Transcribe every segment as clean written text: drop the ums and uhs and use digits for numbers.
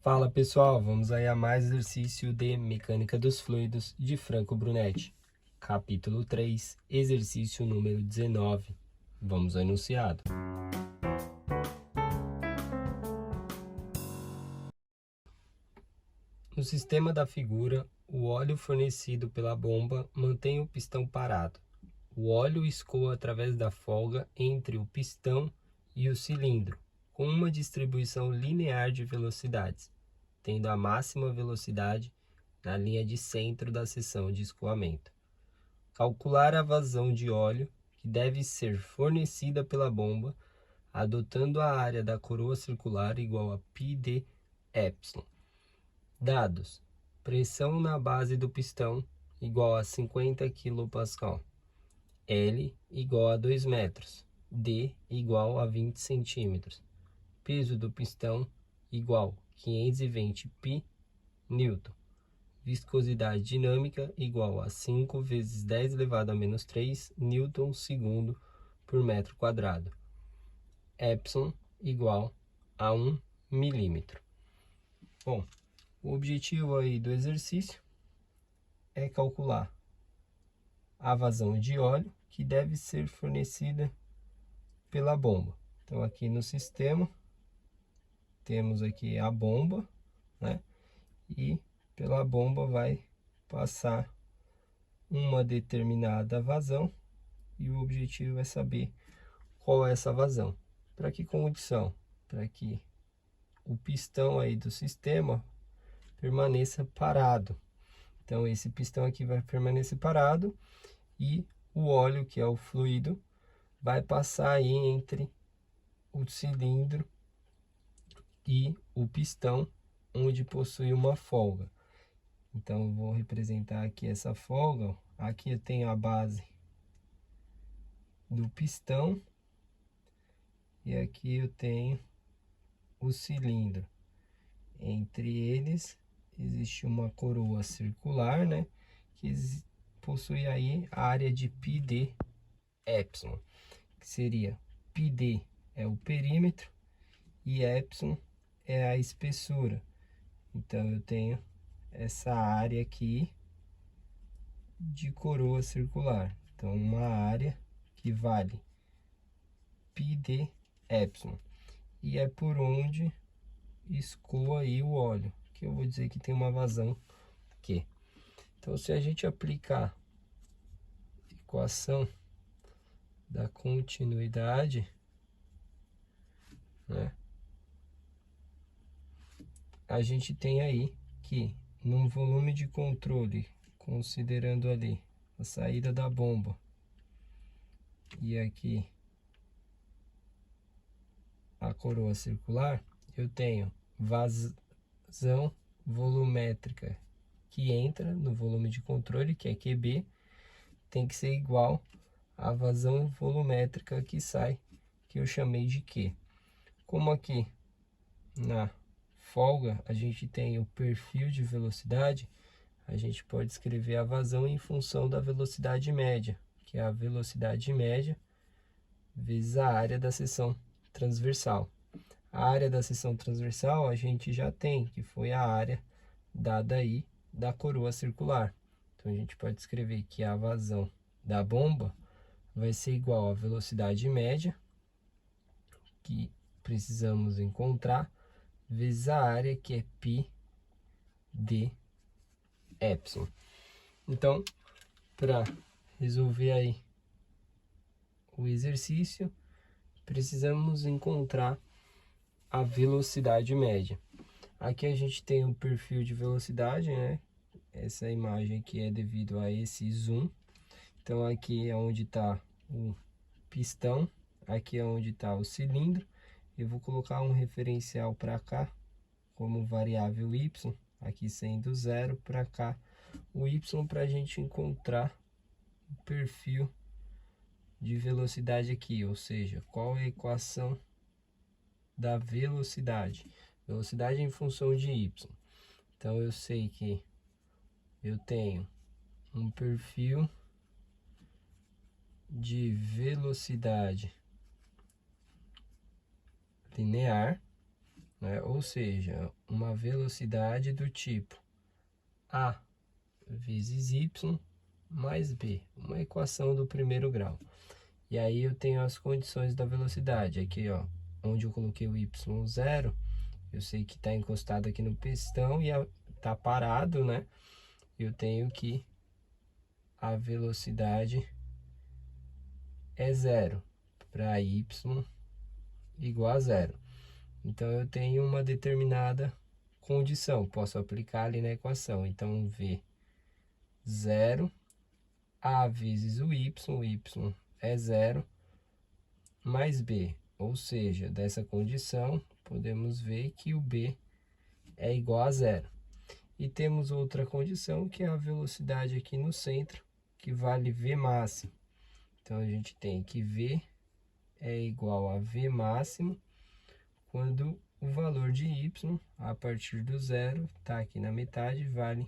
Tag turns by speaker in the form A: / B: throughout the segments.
A: Fala pessoal, vamos aí a mais exercício de Mecânica dos Fluidos de Franco Brunetti. Capítulo 3, exercício número 19. Vamos ao enunciado. No sistema da figura, o óleo fornecido pela bomba mantém o pistão parado. O óleo escoa através da folga entre o pistão e o cilindro, com uma distribuição linear de velocidades, tendo a máxima velocidade na linha de centro da seção de escoamento. Calcular a vazão de óleo que deve ser fornecida pela bomba, adotando a área da coroa circular igual a πd epsilon. Dados: pressão na base do pistão igual a 50 kPa, L igual a 2 metros, D igual a 20 centímetros, peso do pistão igual 520 π Newton, viscosidade dinâmica igual a 5 vezes 10 elevado a menos 3 Newton segundo por metro quadrado, epsilon igual a 1 milímetro. Bom, o objetivo aí do exercício é calcular a vazão de óleo que deve ser fornecida pela bomba. Então aqui no sistema temos aqui a bomba, né? E pela bomba vai passar uma determinada vazão e o objetivo é saber qual é essa vazão. Para que condição? Para que o pistão aí do sistema permaneça parado. Então esse pistão aqui vai permanecer parado e o óleo, que é o fluido, vai passar aí entre o cilindro e o pistão, onde possui uma folga. Então eu vou representar aqui essa folga. Aqui eu tenho a base do pistão e aqui eu tenho o cilindro. Entre eles existe uma coroa circular, né, que possui aí a área de πd epsilon, que seria πd é o perímetro e epsilon é a espessura. Então eu tenho essa área aqui de coroa circular. Então uma área que vale πd epsilon e é por onde escoa aí o óleo, que eu vou dizer que tem uma vazão Q. Então se a gente aplicar a equação da continuidade, né, a gente tem aí que num volume de controle, considerando ali a saída da bomba e aqui a coroa circular, eu tenho vazão volumétrica que entra no volume de controle, que é QB, tem que ser igual à vazão volumétrica que sai, que eu chamei de Q. Como aqui na folga a gente tem o perfil de velocidade, a gente pode escrever a vazão em função da velocidade média, que é a velocidade média vezes a área da seção transversal. A área da seção transversal a gente já tem, que foi a área dada aí da coroa circular. Então a gente pode escrever que a vazão da bomba vai ser igual à velocidade média, que precisamos encontrar, vezes a área, que é π d epsilon. Então, para resolver aí o exercício, precisamos encontrar a velocidade média. Aqui a gente tem um perfil de velocidade, né? Essa imagem aqui é devido a esse zoom. Então aqui é onde está o pistão, aqui é onde está o cilindro. Eu vou colocar um referencial para cá como variável y, aqui sendo zero, para cá o y, para a gente encontrar o perfil de velocidade aqui, ou seja, qual é a equação da velocidade. Velocidade em função de y. Então eu sei que eu tenho um perfil de velocidade linear né? Ou seja, uma velocidade do tipo A vezes Y mais B, uma equação do primeiro grau. E aí eu tenho as condições da velocidade. Aqui, ó, onde eu coloquei o Y0, eu sei que está encostado aqui no pistão e está parado, né? Eu tenho que a velocidade é zero para y igual a zero. Então eu tenho uma determinada condição, posso aplicar ali na equação. Então v zero, a vezes o y é zero, mais b. Ou seja, dessa condição, podemos ver que o b é igual a zero. E temos outra condição, que é a velocidade aqui no centro, que vale v máximo. Então, a gente tem que v é igual a v máximo quando o valor de y, a partir do zero, está aqui na metade, vale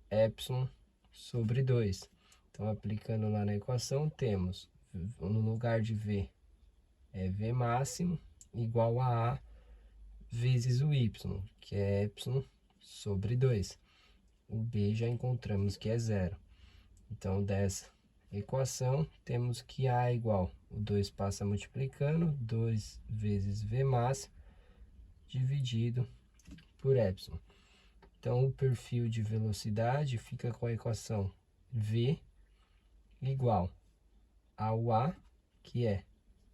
A: epsilon sobre 2. Então, aplicando lá na equação, temos, no lugar de v, é v máximo igual a vezes o y, que é epsilon sobre 2. O b já encontramos que é zero. Então, dessa equação, temos que A é igual, o 2 passa multiplicando, 2 vezes V máximo, dividido por epsilon. Então, o perfil de velocidade fica com a equação V igual ao A, que é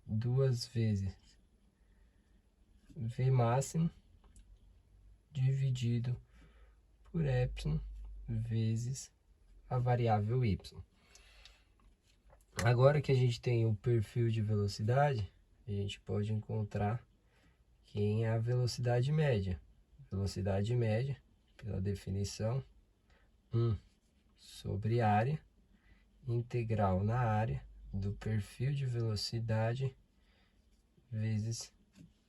A: 2 vezes V máximo, dividido por epsilon, vezes a variável y. Agora que a gente tem o perfil de velocidade, a gente pode encontrar quem é a velocidade média. Velocidade média, pela definição, 1 sobre área, integral na área do perfil de velocidade vezes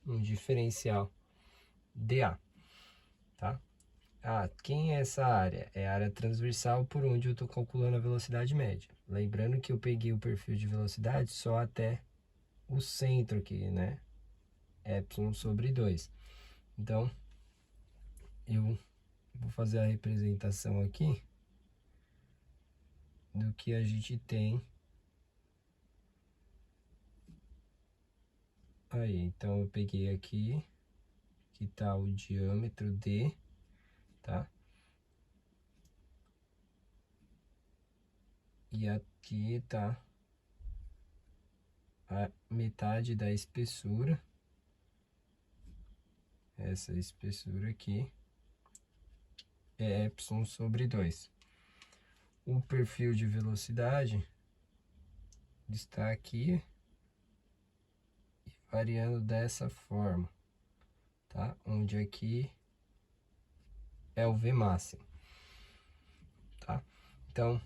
A: um diferencial dA, tá? Quem é essa área? É a área transversal por onde eu estou calculando a velocidade média. Lembrando que eu peguei o perfil de velocidade só até o centro aqui, né? Epsilon sobre 2. Então, eu vou fazer a representação aqui do que a gente tem aí. Então, eu peguei aqui, que está o diâmetro D, tá? E aqui está a metade da espessura, essa espessura aqui é epsilon sobre 2. O perfil de velocidade está aqui e variando dessa forma, tá? Onde aqui é o V máximo, tá? Então,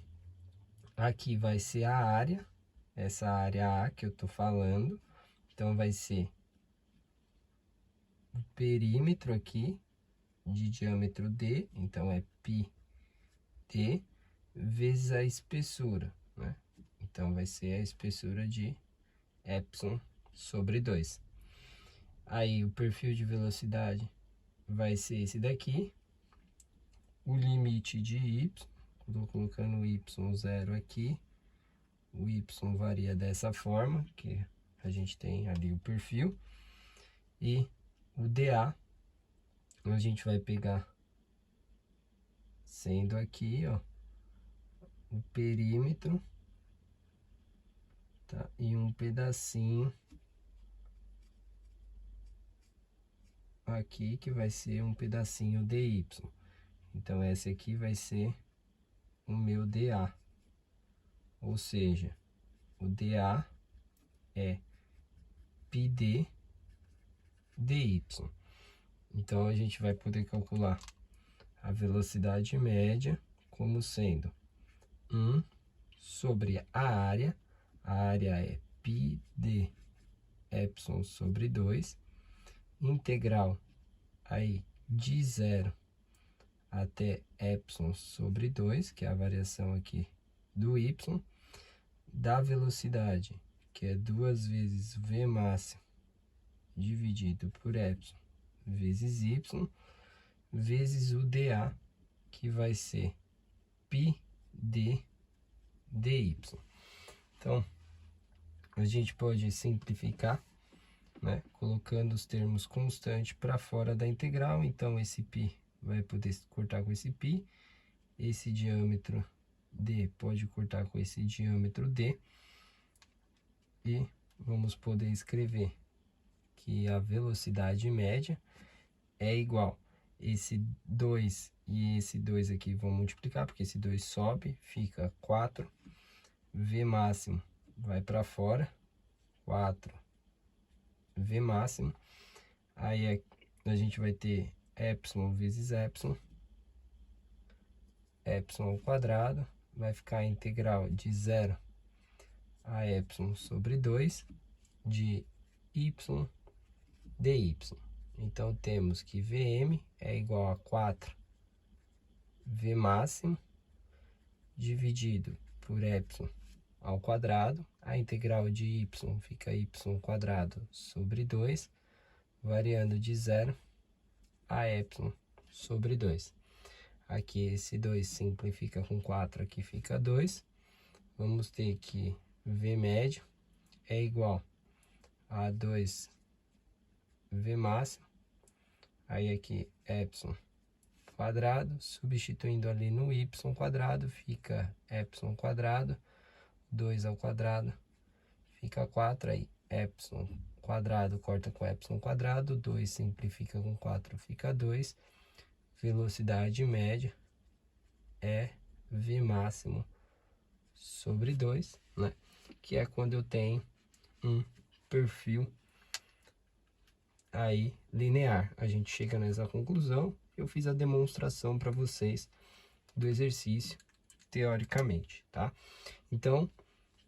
A: aqui vai ser a área, essa área A que eu tô falando. Então, vai ser o perímetro aqui de diâmetro D, então é πd, vezes a espessura, né? Então, vai ser a espessura de epsilon sobre 2. Aí, o perfil de velocidade vai ser esse daqui. O limite de y, estou colocando o y0 aqui. O y varia dessa forma, que a gente tem ali o perfil. E o dA, a gente vai pegar sendo aqui, ó, o perímetro, tá? E um pedacinho aqui, que vai ser um pedacinho dy. Então, esse aqui vai ser o meu dA. Ou seja, o dA é πd dy. Então, a gente vai poder calcular a velocidade média como sendo 1 sobre a área é πd epsilon sobre 2, integral aí de 0 até epsilon sobre 2, que é a variação aqui do y, da velocidade, que é 2 vezes v máximo dividido por epsilon vezes y, vezes o dA, que vai ser π d dy. Então, a gente pode simplificar, né, colocando os termos constantes para fora da integral. Então, esse π vai poder cortar com esse π, esse diâmetro d pode cortar com esse diâmetro d, e vamos poder escrever que a velocidade média é igual esse 2 e esse 2 aqui vão multiplicar, porque esse 2 sobe, fica 4, v máximo vai para fora, 4 v máximo, aí a gente vai ter epsilon vezes epsilon ao quadrado, vai ficar a integral de 0 a epsilon sobre 2 de y dy. Então, temos que Vm é igual a 4 v máximo dividido por epsilon ao quadrado. A integral de y fica y quadrado sobre 2, variando de 0 a epsilon sobre 2. Aqui esse 2 simplifica com 4, aqui fica 2. Vamos ter que V médio é igual a 2 V máximo. Aí aqui epsilon quadrado, substituindo ali no y quadrado, fica epsilon quadrado, 2 ao quadrado, fica 4, aí epsilon quadrado corta com epsilon quadrado, 2 simplifica com 4, fica 2. Velocidade média é V máximo sobre 2, né? Que é quando eu tenho um perfil aí linear. A gente chega nessa conclusão. Eu fiz a demonstração para vocês do exercício teoricamente, tá? Então,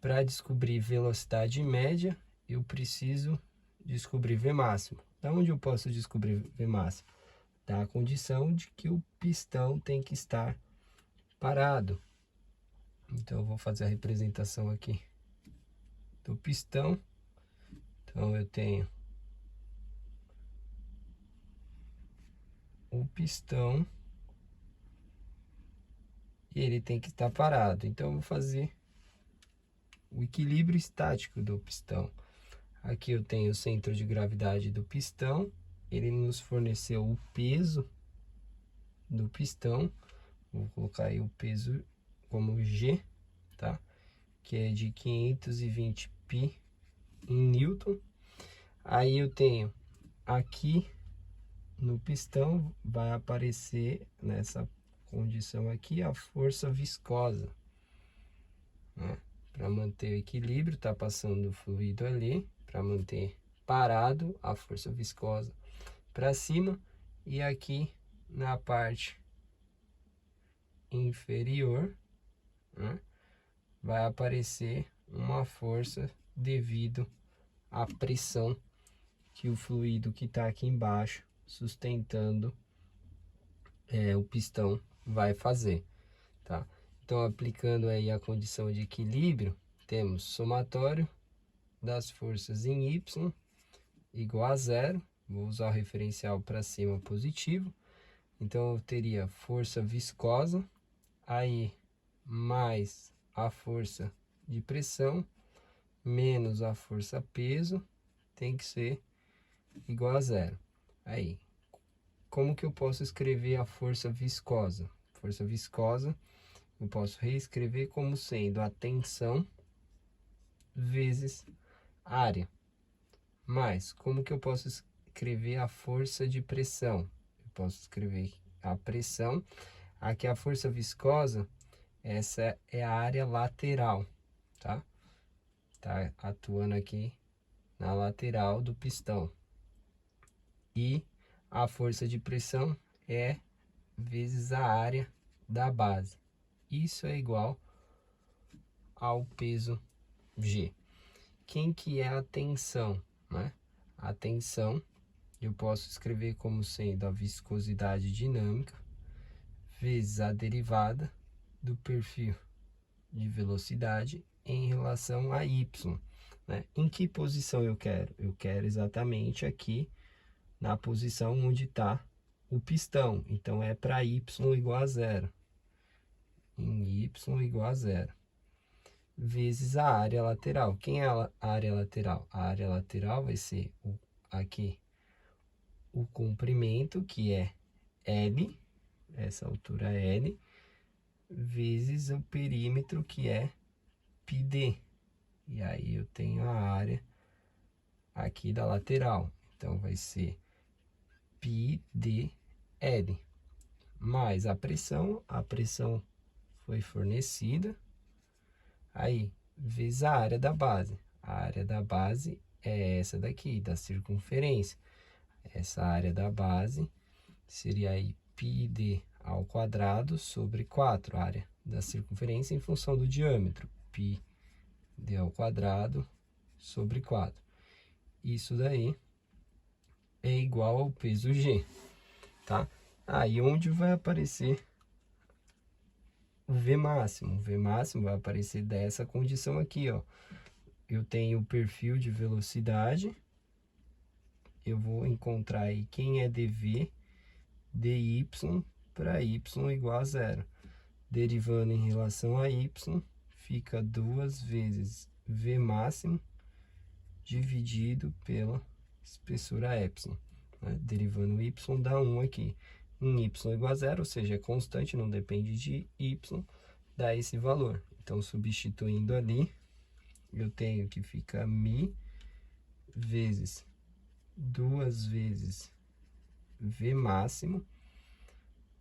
A: para descobrir velocidade média, eu preciso descobrir V máximo. Da onde eu posso descobrir V máximo? Da condição de que o pistão tem que estar parado. Então, eu vou fazer a representação aqui do pistão. Então, eu tenho o pistão e ele tem que estar parado. Então, eu vou fazer o equilíbrio estático do pistão. Aqui eu tenho o centro de gravidade do pistão. Ele nos forneceu o peso do pistão. Vou colocar aí o peso como G, tá? Que é de 520 pi em Newton. Aí eu tenho aqui no pistão, vai aparecer nessa condição aqui a força viscosa, né? Para manter o equilíbrio, tá passando o fluido ali, para manter parado a força viscosa para cima, e aqui na parte inferior, né, vai aparecer uma força devido à pressão que o fluido que está aqui embaixo sustentando o pistão vai fazer, tá? Então, aplicando aí a condição de equilíbrio, temos somatório das forças em Y igual a 0. Vou usar o referencial para cima positivo. Então, eu teria força viscosa, aí mais a força de pressão, menos a força peso, tem que ser igual a 0. Aí, como que eu posso escrever a força viscosa? Força viscosa, eu posso reescrever como sendo a tensão vezes área. Mas, como que eu posso escrever a força de pressão? Eu posso escrever a pressão. Aqui a força viscosa, essa é a área lateral, tá? Tá atuando aqui na lateral do pistão. E a força de pressão é vezes a área da base. Isso é igual ao peso G. Quem que é a tensão, né? A tensão eu posso escrever como sendo a viscosidade dinâmica vezes a derivada do perfil de velocidade em relação a y, né? Em que posição eu quero? Eu quero exatamente aqui na posição onde está o pistão. Então, é para y igual a 0. Em y igual a 0. Vezes a área lateral. Quem é a área lateral? A área lateral vai ser aqui o comprimento, que é L, essa altura é L, vezes o perímetro, que é πd. E aí eu tenho a área aqui da lateral. Então, vai ser πdl. Mais a pressão foi fornecida. Aí, vezes a área da base. A área da base é essa daqui, da circunferência. Essa área da base seria aí πd ao quadrado sobre 4, a área da circunferência em função do diâmetro. πd ao quadrado sobre 4. Isso daí é igual ao peso G, tá? Aí onde vai aparecer o V máximo? O V máximo vai aparecer dessa condição aqui, ó. Eu tenho o perfil de velocidade, eu vou encontrar aí quem é dv, dy para y igual a 0. Derivando em relação a y, fica 2 vezes V máximo dividido pela espessura epsilon. Né? Derivando y dá 1 aqui. Em y igual a 0, ou seja, é constante, não depende de y, dá esse valor. Então, substituindo ali, eu tenho que ficar μ vezes 2 vezes V máximo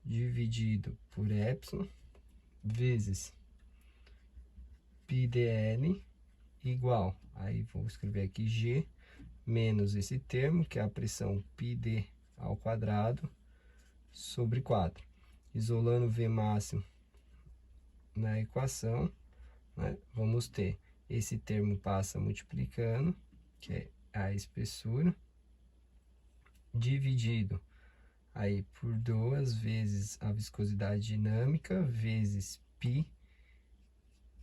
A: dividido por epsilon vezes πdl igual, aí vou escrever aqui G, menos esse termo, que é a pressão πd ao quadrado, sobre 4. Isolando V máximo na equação, né, vamos ter esse termo passa multiplicando, que é a espessura, dividido aí por 2 vezes a viscosidade dinâmica, vezes π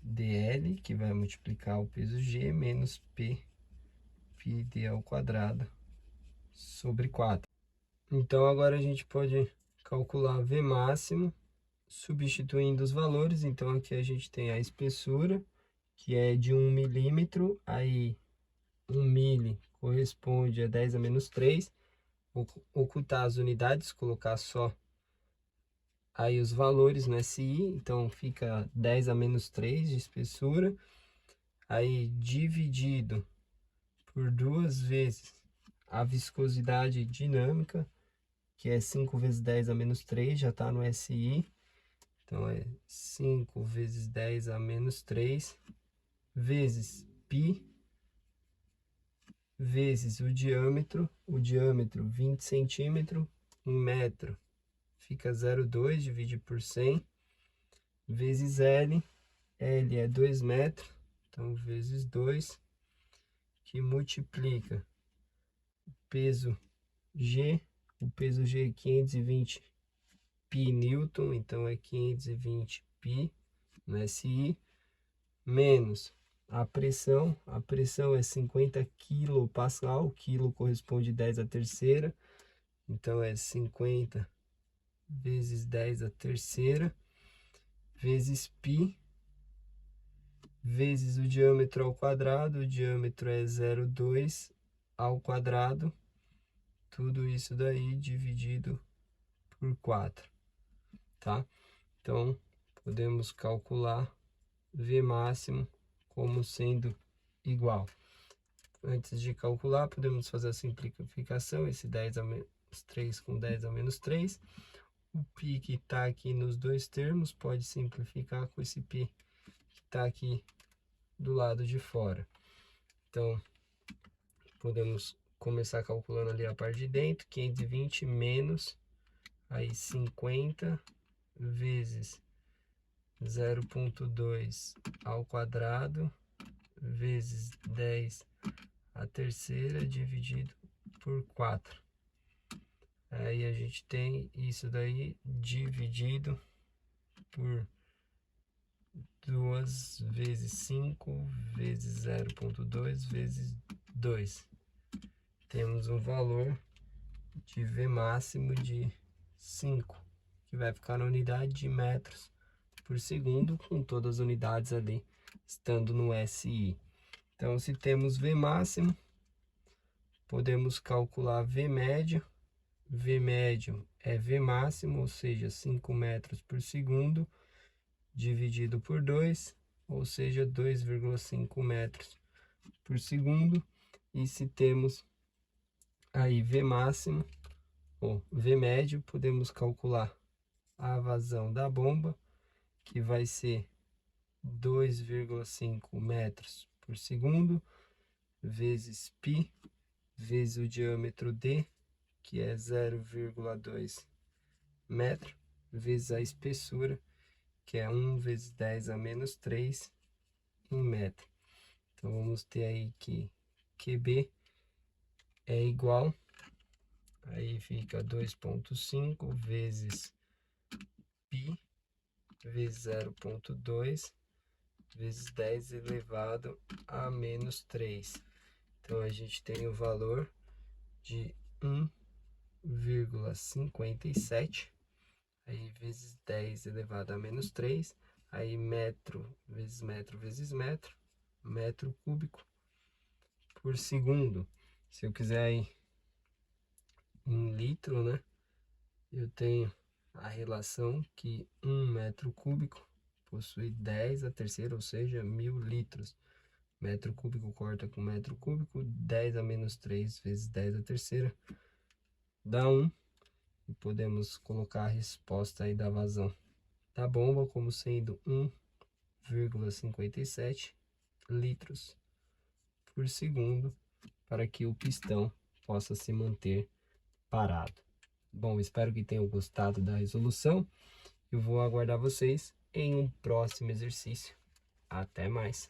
A: dl, que vai multiplicar o peso G, menos πd ao quadrado sobre 4. Então, agora a gente pode calcular V máximo, substituindo os valores. Então, aqui a gente tem a espessura, que é de 1 milímetro, aí 1 mili corresponde a 10 a menos 3. Ocultar as unidades, colocar só aí os valores no SI, então fica 10 a menos 3 de espessura, aí dividido por 2 vezes a viscosidade dinâmica, que é 5 vezes 10 a menos 3, já está no SI, então é 5 vezes 10 a menos 3, vezes π, vezes o diâmetro 20 centímetros, em metro, fica 0,2, divide por 100, vezes L, L é 2 metros, então vezes 2, que multiplica peso G, o peso G é 520 pi newton, então é 520 pi no SI, menos a pressão é 50 quilopascal, quilo corresponde a 10 a terceira, então é 50 vezes 10 a terceira, vezes π, vezes o diâmetro ao quadrado, o diâmetro é 0,2 ao quadrado, tudo isso daí dividido por 4, tá? Então, podemos calcular V máximo como sendo igual. Antes de calcular, podemos fazer a simplificação, esse 10 a menos 3 com 10 a menos 3. O π que está aqui nos dois termos pode simplificar com esse π que está aqui do lado de fora. Então, podemos começar calculando ali a parte de dentro, 520 menos aí 50 vezes 0,2 ao quadrado vezes 10 a terceira dividido por 4. Aí a gente tem isso daí dividido por 2 vezes 5 vezes 0,2 vezes 2. Temos um valor de V máximo de 5, que vai ficar na unidade de metros por segundo, com todas as unidades ali estando no SI. Então, se temos V máximo, podemos calcular V médio. V médio é V máximo, ou seja, 5 metros por segundo, dividido por 2, ou seja, 2,5 metros por segundo. E se temos aí V máximo ou V médio, podemos calcular a vazão da bomba, que vai ser 2,5 metros por segundo, vezes π, vezes o diâmetro D, que é 0,2 metro, vezes a espessura, que é 1 vezes 10 a menos 3 em metro. Então, vamos ter aí que QB é igual, aí fica 2,5 vezes π, vezes 0,2, vezes 10 elevado a menos 3. Então, a gente tem o valor de 1,57, aí vezes 10 elevado a menos 3, aí metro vezes metro vezes metro, metro cúbico por segundo. Se eu quiser ir em litro, né, eu tenho a relação que 1 metro cúbico possui 10 a terceira, ou seja, 1000 litros. Metro cúbico corta com metro cúbico, 10 a menos 3 vezes 10 a terceira dá 1. E podemos colocar a resposta aí da vazão da bomba como sendo 1,57 litros por segundo, para que o pistão possa se manter parado. Bom, espero que tenham gostado da resolução. Eu vou aguardar vocês em um próximo exercício. Até mais!